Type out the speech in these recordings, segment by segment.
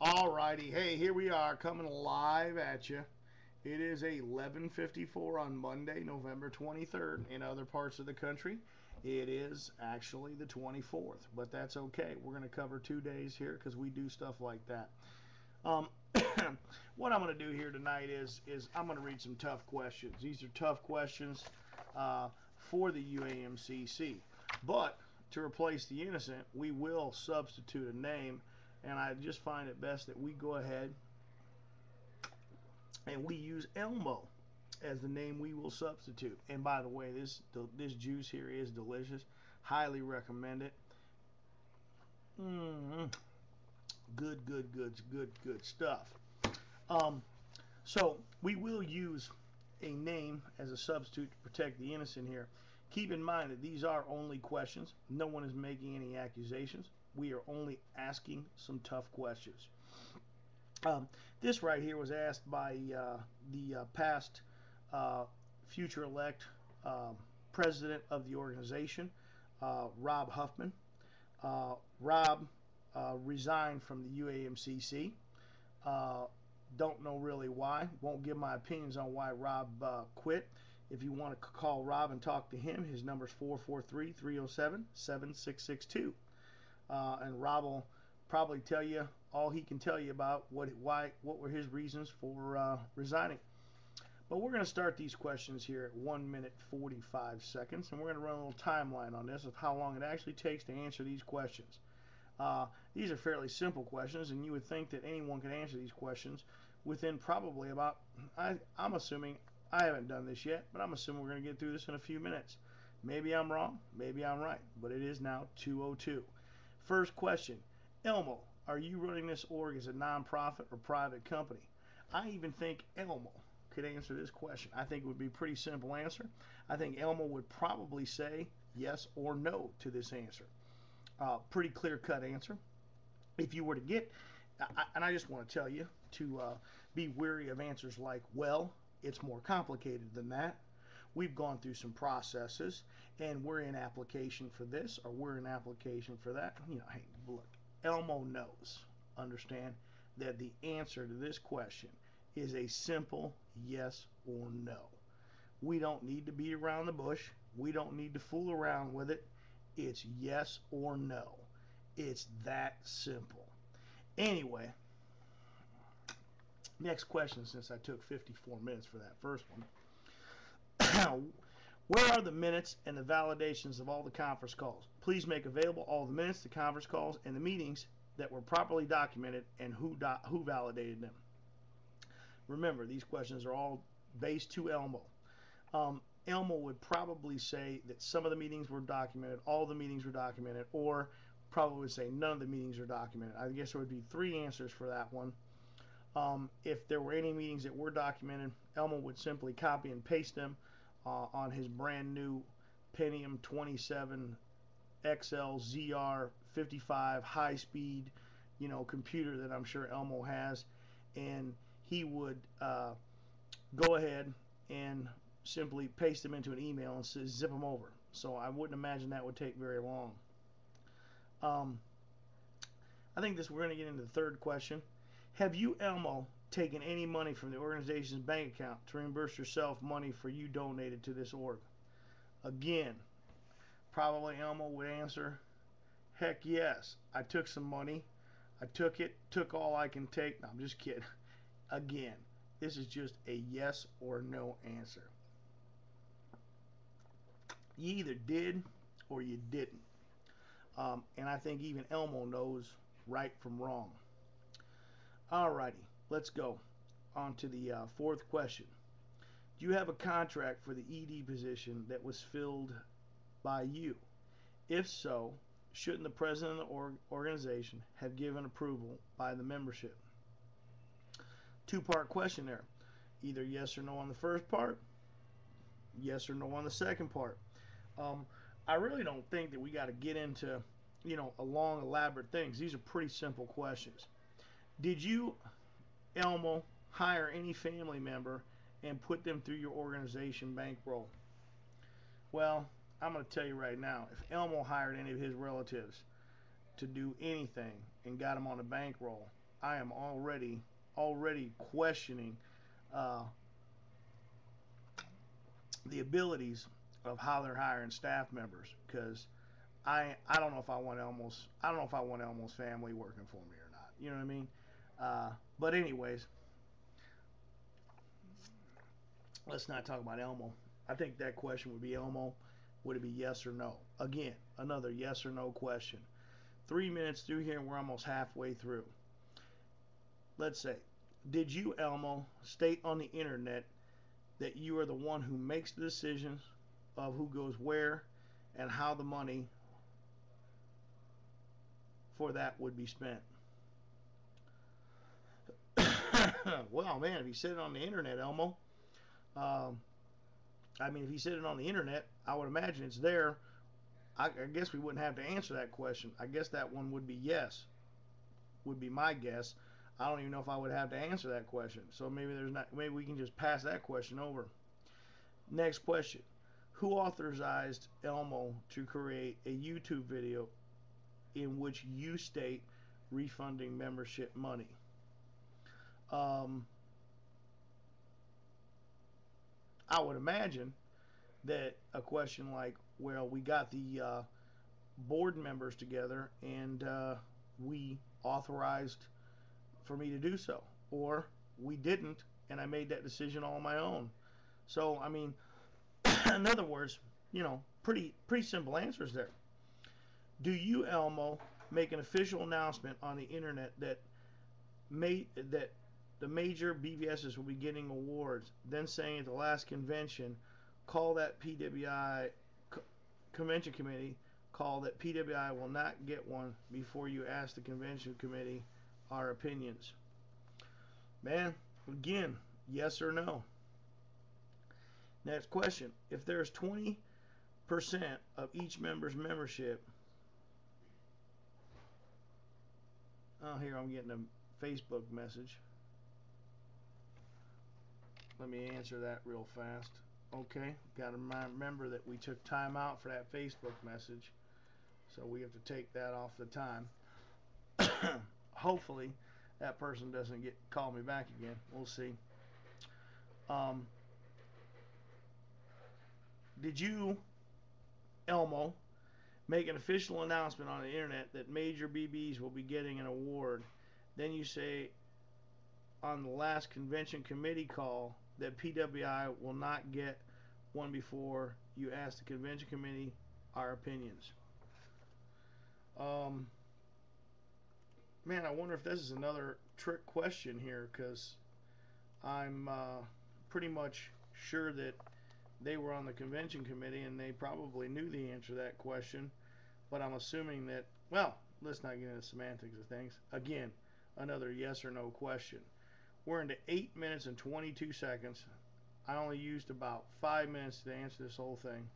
Alrighty, hey, here we are coming live at you. It is 11:54 on Monday, November 23rd. In other parts of the country, it is actually the 24th, but that's okay. We're going to cover 2 days here because we do stuff like that. Um, what I'm going to do here tonight is I'm going to read some tough questions. These are tough questions for the UAMCC, but to replace the innocent, we will substitute a name, and I just find it best that we go ahead and we use Elmo as the name we will substitute. And by the way, this juice here is delicious. Highly recommend it. Mm, good stuff. Um, so we will use a name as a substitute to protect the innocent here. Keep in mind that these are only questions. No one is making any accusations. We are only asking some tough questions. This right here was asked by the past future elect president of the organization, Rob Huffman. Rob resigned from the UAMCC. Don't know really why. Won't give my opinions on why Rob quit. If you want to call Rob and talk to him, his number is 443-307-7662. And Rob will probably tell you all he can tell you about what were his reasons for resigning. But we're going to start these questions here at 1 minute 45 seconds, and we're going to run a little timeline on this of how long it actually takes to answer these questions. These are fairly simple questions, and you would think that anyone could answer these questions within probably about, I'm assuming, I haven't done this yet, but I'm assuming we're going to get through this in a few minutes. Maybe I'm wrong, maybe I'm right, but it is now 2:02. First question, Elmo, are you running this org as a nonprofit or private company? I even think Elmo could answer this question. I think it would be a pretty simple answer. I think Elmo would probably say yes or no to this answer. Pretty clear-cut answer. If you were to get, and I just want to tell you to be wary of answers like, well, it's more complicated than that. We've gone through some processes, and we're in application for this, or we're in application for that. Hey, look, Elmo knows, understand, that the answer to this question is a simple yes or no. We don't need to beat around the bush. We don't need to fool around with it. It's yes or no. It's that simple. Anyway, next question, since I took 54 minutes for that first one. Where are the minutes and the validations of all the conference calls? Please make available all the minutes, the conference calls, and the meetings that were properly documented and who validated them. Remember, these questions are all based to Elmo. Elmo would probably say that some of the meetings were documented, all the meetings were documented, or probably would say none of the meetings are documented. I guess there would be three answers for that one. If there were any meetings that were documented, Elmo would simply copy and paste them on his brand new Pentium 27 XL ZR 55 high speed, computer that I'm sure Elmo has, and he would go ahead and simply paste them into an email and zip them over. So I wouldn't imagine that would take very long. I think we're going to get into the third question. Have you, Elmo, taken any money from the organization's bank account to reimburse yourself money for you donated to this org? Again, probably Elmo would answer, heck yes, I took some money. I took all I can take. No, I'm just kidding. Again, this is just a yes or no answer. You either did or you didn't. And I think even Elmo knows right from wrong. Alrighty, let's go on to the fourth question. Do you have a contract for the ED position that was filled by you? If so, shouldn't the president of the organization have given approval by the membership? Two-part question there. Either yes or no on the first part, yes or no on the second part. I really don't think that we got to get into, a long, elaborate things. These are pretty simple questions. Did you, Elmo, hire any family member and put them through your organization bankroll? Well, I'm going to tell you right now, if Elmo hired any of his relatives to do anything and got them on a bankroll, I am already questioning uh, the abilities of how they're hiring staff members, because I don't know if I want Elmo's family working for me or not. You know what I mean? But anyways, let's not talk about Elmo. I think that question would be Elmo. Would it be yes or no? Again, another yes or no question. 3 minutes through here, and we're almost halfway through. Let's say, did you, Elmo, state on the internet that you are the one who makes the decisions of who goes where and how the money for that would be spent? Well, man, if you said it on the internet, Elmo, if you said it on the internet, I would imagine it's there. I guess we wouldn't have to answer that question. I guess that one would be yes, would be my guess. I don't even know if I would have to answer that question. So maybe we can just pass that question over. Next question. Who authorized Elmo to create a YouTube video in which you state refunding membership money? I would imagine that a question like, well, we got the board members together and we authorized for me to do so, or we didn't and I made that decision all on my own. So I mean, in other words, pretty simple answers there. Do you, Elmo, make an official announcement on the internet that the major BVSs will be getting awards, then saying at the last convention, call that PWI convention committee, call that PWI will not get one before you ask the convention committee our opinions? Man, again, yes or no. Next question. If there's 20% of each member's membership, oh, here I'm getting a Facebook message. Let me answer that real fast. Okay, got to remember that we took time out for that Facebook message, so we have to take that off the time. Hopefully that person doesn't call me back again. We'll see. Did you, Elmo, make an official announcement on the internet that major BBs will be getting an award? Then you say on the last convention committee call that PWI will not get one before you ask the convention committee our opinions. Man, I wonder if this is another trick question here, because I'm pretty much sure that they were on the convention committee and they probably knew the answer to that question, but I'm assuming that, well, let's not get into the semantics of things. Again, another yes or no question. We're into 8 minutes and 22 seconds. I only used about 5 minutes to answer this whole thing.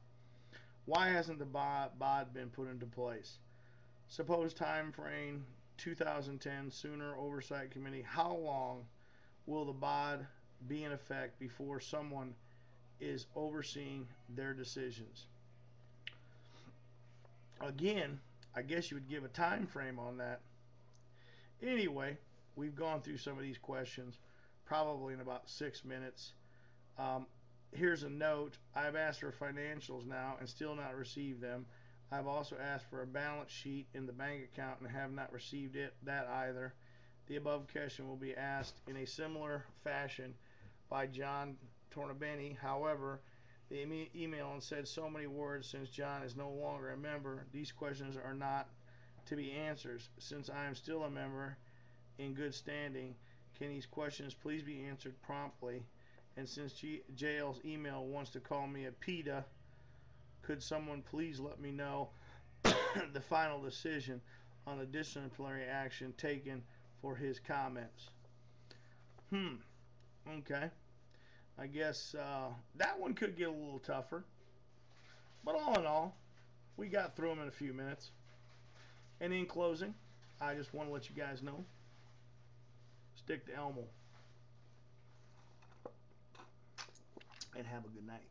Why hasn't the BOD been put into place? Supposed time frame 2010 Sooner Oversight Committee. How long will the BOD be in effect before someone is overseeing their decisions? Again, I guess you would give a time frame on that. Anyway, we've gone through some of these questions probably in about 6 minutes. Here's a note. I've asked for financials now and still not received them. I've also asked for a balance sheet in the bank account and have not received that either. The above question will be asked in a similar fashion by John Tornabene. However, the email and said so many words since John is no longer a member. These questions are not to be answered. Since I am still a member in good standing, can these questions please be answered promptly? And since JL's email wants to call me a PETA, could someone please let me know the final decision on the disciplinary action taken for his comments? Okay. I guess that one could get a little tougher. But all in all, we got through them in a few minutes. And in closing, I just want to let you guys know, stick to Elmo. And have a good night.